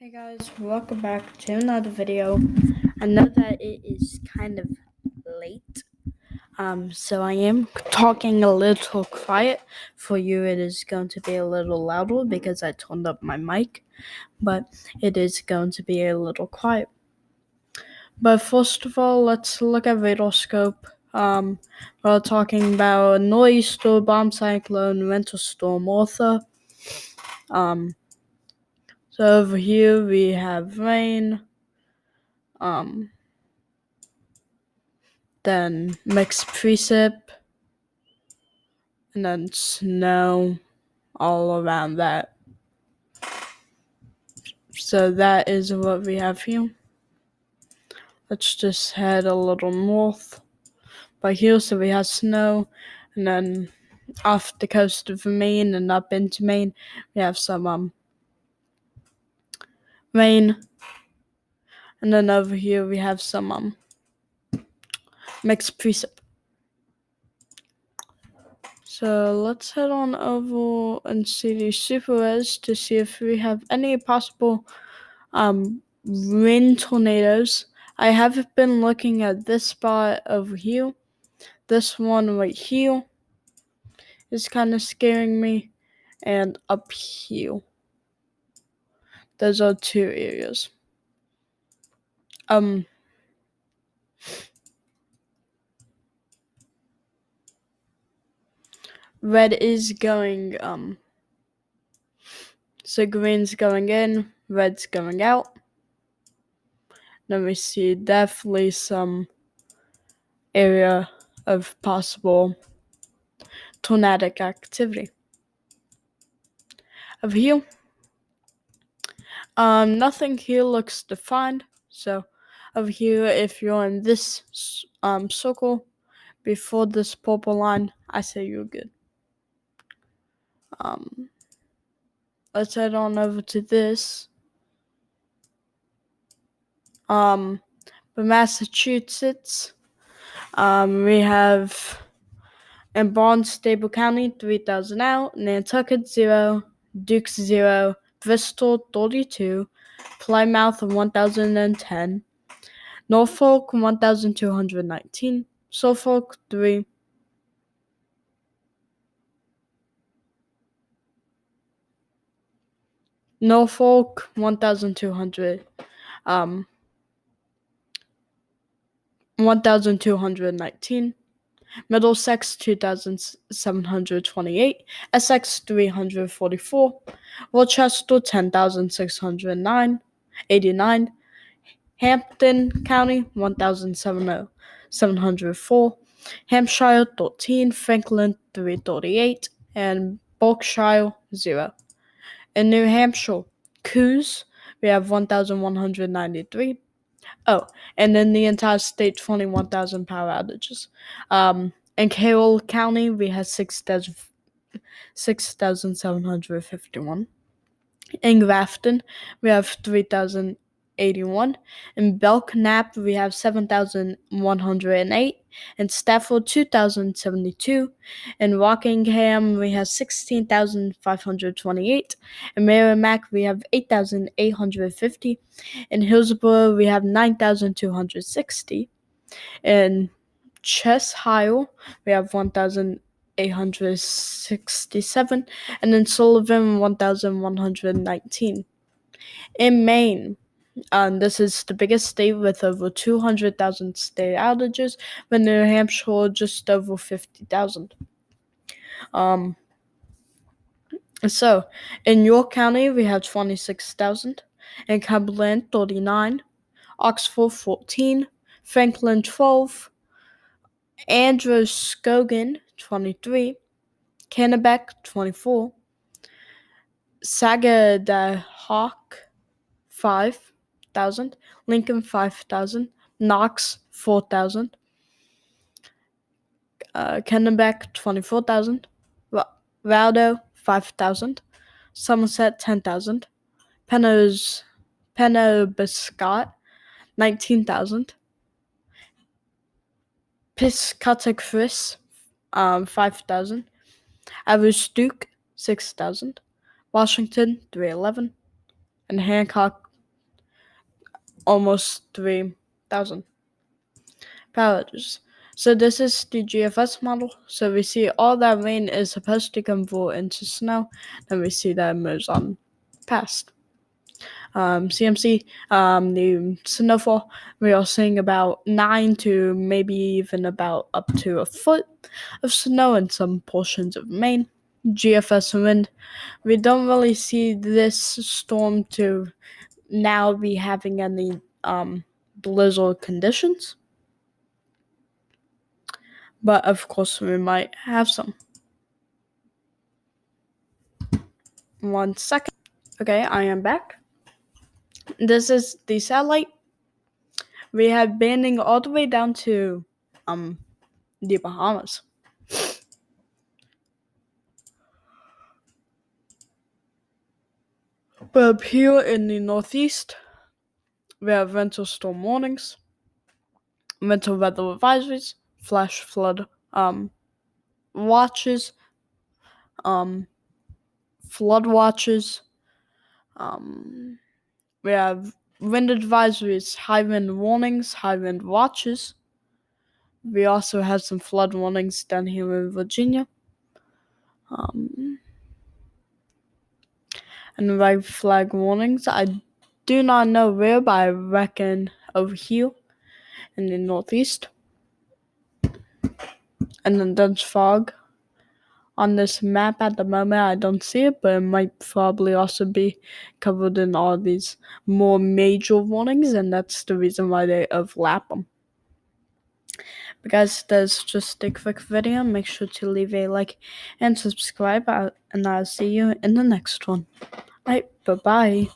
Hey guys, welcome back to another video. I know that it is kind of late, so I am talking a little quiet. For you, it is going to be a little louder because I turned up my mic, but it is going to be a little quiet. But first of all, let's look at radar scope. We're talking about nor'easter, bomb cyclone, winter storm, Eartha. So over here we have rain. Then mixed precip, and then snow all around that. So that is what we have here. Let's just head a little north by here. So we have snow, and then off the coast of Maine and up into Maine, we have some rain. And then over here we have some mixed precip. So let's head on over and see the super res to see if we have any possible wind tornadoes. I have been looking at this spot over here. This one right here is kind of scaring me, and up here. Those are two areas. Red is going, so green's going in, red's going out. Then we see definitely some area of possible tornadic activity. Over here, nothing here looks defined. So over here, if you're in this circle before this purple line, I say you're good. Let's head on over to this. But Massachusetts, we have in Barnstable County 3,000 out, Nantucket 0, Dukes 0, Bristol 32, Plymouth 1,010, Norfolk 1,219, Suffolk 3, Norfolk 1,200, 1,219, Middlesex 2,728, Essex 344, Worcester 10,609, 89, Hampton County 1,704, Hampshire 13, Franklin 338, and Berkshire 0. In New Hampshire, Coos, we have 1,193. Oh, and in the entire state, 21,000 power outages. In Carroll County, we have 6,751. In Grafton, we have 3,081. In Belknap, we have 7,108. In Stafford, 2,072. In Rockingham, we have 16,528. In Merrimack, we have 8,850. In Hillsborough, we have 9,260. In Cheshire, we have 1,867, and in Sullivan 1,119. In Maine, this is the biggest state with over 200,000 state outages, with New Hampshire just over 50,000. So in York County we have 26,000, in Cumberland 39, Oxford 14, Franklin 12, Androscoggin 23, Kennebec 24, Sagadahoc 5,000, Lincoln 5,000, Knox 4,000, Kennebec 24,000, Valdo 5,000, Somerset 10,000, Penobscot 19,000, Piscataqua 5,000, Aroostook 6,000, Washington 311, and Hancock almost 3,000 parameters. So this is the GFS model. So we see all that rain is supposed to convert into snow. Then we see that it moves on past. CMC, the snowfall, we are seeing about 9 to maybe even about up to a foot of snow in some portions of Maine. GFS wind, we don't really see this storm to now be having any blizzard conditions, but of course we might have some. 1 second. Okay, I am back. This is the satellite. We have banding all the way down to the Bahamas. But up here in the Northeast, we have winter storm warnings, winter weather advisories, flash flood watches, flood watches. We have wind advisories, high wind warnings, high wind watches. We also have some flood warnings down here in Virginia. And red flag warnings. I do not know where, but I reckon over here in the Northeast. And then dense fog. On this map at the moment, I don't see it, but it might probably also be covered in all these more major warnings, and that's the reason why they overlap them. But guys, that's just a quick video. Make sure to leave a like and subscribe, and I'll see you in the next one. Alright, bye-bye.